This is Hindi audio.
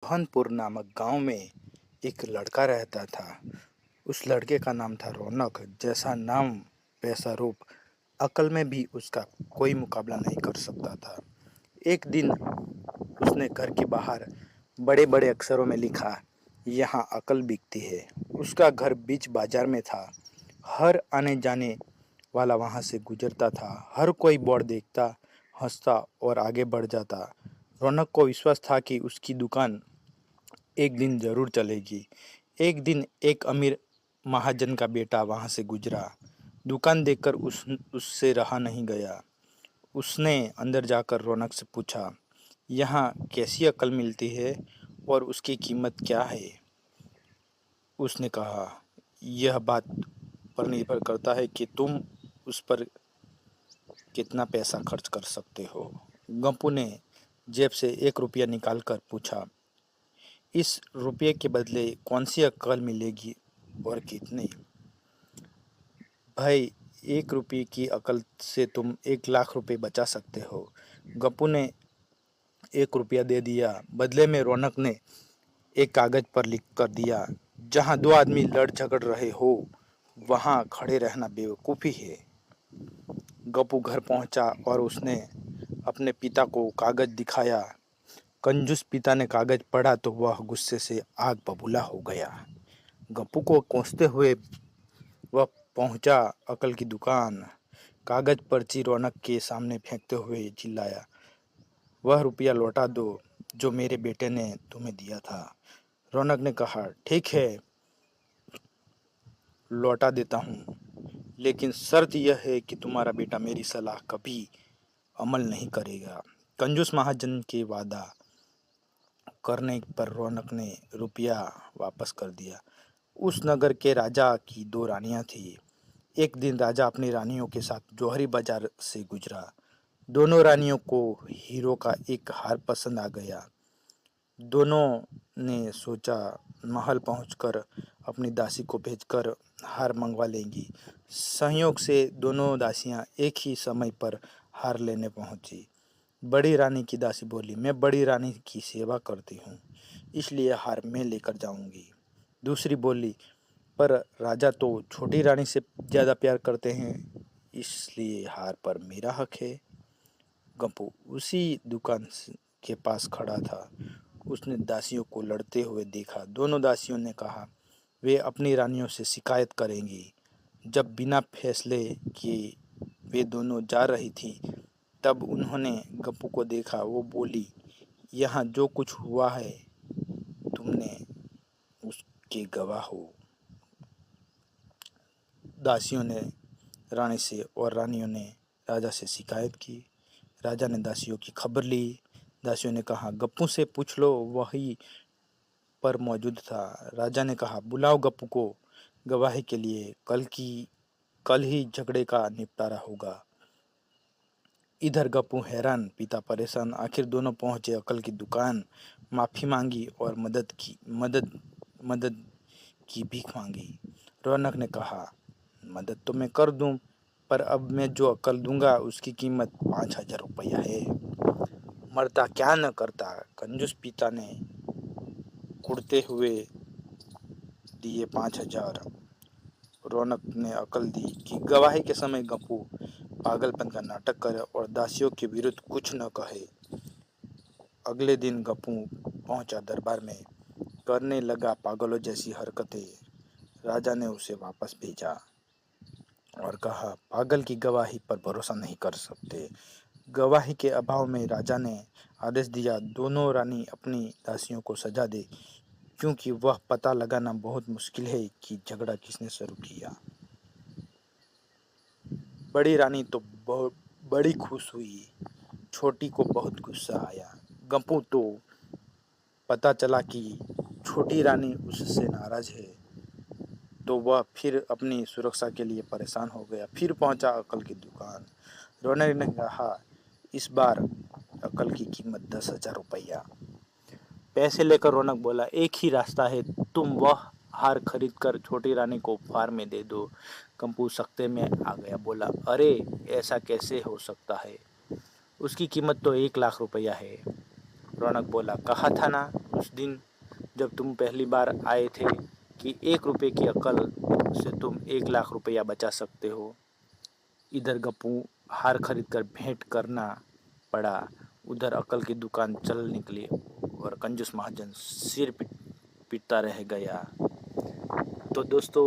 भनपुर नामक गांव में एक लड़का रहता था। उस लड़के का नाम था रौनक। जैसा नाम वैसा रूप, अकल में भी उसका कोई मुकाबला नहीं कर सकता था। एक दिन उसने घर के बाहर बड़े बड़े अक्षरों में लिखा, यहाँ अकल बिकती है। उसका घर बीच बाजार में था। हर आने जाने वाला वहां से गुजरता था। हर कोई बोर्ड देखता, हंसता और आगे बढ़ जाता। रौनक को विश्वास था कि उसकी दुकान एक दिन जरूर चलेगी। एक दिन एक अमीर महाजन का बेटा वहां से गुजरा। दुकान देखकर उससे रहा नहीं गया। उसने अंदर जाकर रौनक से पूछा, यहाँ कैसी अकल मिलती है और उसकी कीमत क्या है? उसने कहा, यह बात पर निर्भर करता है कि तुम उस पर कितना पैसा खर्च कर सकते हो। गप्पू ने जेब से 1 रुपया निकालकर पूछा, इस रुपये के बदले कौन सी अक्ल मिलेगी और कितनी? भाई, 1 रुपये की अकल से तुम 1 लाख रुपए बचा सकते हो। गप्पू ने 1 रुपया दे दिया। बदले में रौनक ने एक कागज पर लिख कर दिया, जहाँ दो आदमी लड़ झगड़ रहे हो वहाँ खड़े रहना बेवकूफ़ी है। गप्पू घर पहुंचा और उसने अपने पिता को कागज दिखाया। कंजूस पिता ने कागज पढ़ा तो वह गुस्से से आग बबूला हो गया। गप्पू को कोसते हुए वह पहुंचा अकल की दुकान। कागज पर्ची रौनक के सामने फेंकते हुए चिल्लाया, वह रुपया लौटा दो जो मेरे बेटे ने तुम्हें दिया था। रौनक ने कहा, ठीक है, लौटा देता हूँ, लेकिन शर्त यह है कि तुम्हारा बेटा मेरी सलाह कभी अमल नहीं करेगा। कंजूस महाजन के वादा करने पर रौनक ने रुपया वापस कर दिया। उस नगर के राजा की 2 रानियां थी। एक दिन राजा अपनी रानियों के साथ जौहरी बाजार से गुजरा। दोनों रानियों को हीरो का एक हार पसंद आ गया। दोनों ने सोचा महल पहुंचकर अपनी दासी को भेजकर हार मंगवा लेंगी। संयोग से दोनों दासियां एक ही समय पर हार लेने पहुंची। बड़ी रानी की दासी बोली, मैं बड़ी रानी की सेवा करती हूँ, इसलिए हार मैं लेकर जाऊंगी। दूसरी बोली, पर राजा तो छोटी रानी से ज़्यादा प्यार करते हैं, इसलिए हार पर मेरा हक है। गप्पू उसी दुकान के पास खड़ा था। उसने दासियों को लड़ते हुए देखा। दोनों दासियों ने कहा वे अपनी रानियों से शिकायत करेंगी। जब बिना फैसले किए वे दोनों जा रही थी, तब उन्होंने गप्पू को देखा। वो बोली, यहाँ जो कुछ हुआ है तुमने उसके गवाह हो। दासियों ने रानी से और रानियों ने राजा से शिकायत की। राजा ने दासियों की खबर ली। दासियों ने कहा, गप्पू से पूछ लो, वही पर मौजूद था। राजा ने कहा, बुलाओ गप्पू को गवाही के लिए, कल ही झगड़े का निपटारा होगा। इधर गप्पू हैरान, पिता परेशान। आखिर दोनों पहुंचे अकल की दुकान। माफी मांगी और मदद की भीख मांगी। रौनक ने कहा, मदद तो मैं कर दूं, पर अब मैं जो अकल दूंगा उसकी कीमत 5,000 रुपया है। मरता क्या न करता। कंजूस पिता ने कुड़ते हुए दिए 5,000। रौनक ने अकल दी कि गवाही के समय गप्पू पागलपन का नाटक करे और दासियों के विरुद्ध कुछ न कहे। अगले दिन गप्पू पहुंचा दरबार में, करने लगा पागलों जैसी हरकतें। राजा ने उसे वापस भेजा और कहा, पागल की गवाही पर भरोसा नहीं कर सकते। गवाही के अभाव में राजा ने आदेश दिया, दोनों रानी अपनी दासियों को सजा दे, क्योंकि वह पता लगाना बहुत मुश्किल है कि झगड़ा किसने शुरू किया। बड़ी रानी तो बहुत बड़ी खुश हुई, छोटी को बहुत गुस्सा आया। गप्पू तो पता चला कि छोटी रानी उससे नाराज है, तो वह फिर अपनी सुरक्षा के लिए परेशान हो गया। फिर पहुंचा अकल की दुकान। रौनक ने कहा, इस बार अकल की कीमत 10,000 रुपया। पैसे लेकर रौनक बोला, एक ही रास्ता है, तुम वह हार खरीद कर छोटी रानी को उपहार में दे दो। गप्पू सख्ते में आ गया, बोला, अरे ऐसा कैसे हो सकता है, उसकी कीमत तो 1 लाख रुपया है। रौनक बोला, कहा था ना उस दिन जब तुम पहली बार आए थे कि 1 रुपये की अकल से तुम 1 लाख रुपया बचा सकते हो। इधर गप्पू हार खरीद कर भेंट करना पड़ा, उधर अकल की दुकान चल निकली और कंजूस महाजन सिर पीटता रह गया। तो दोस्तों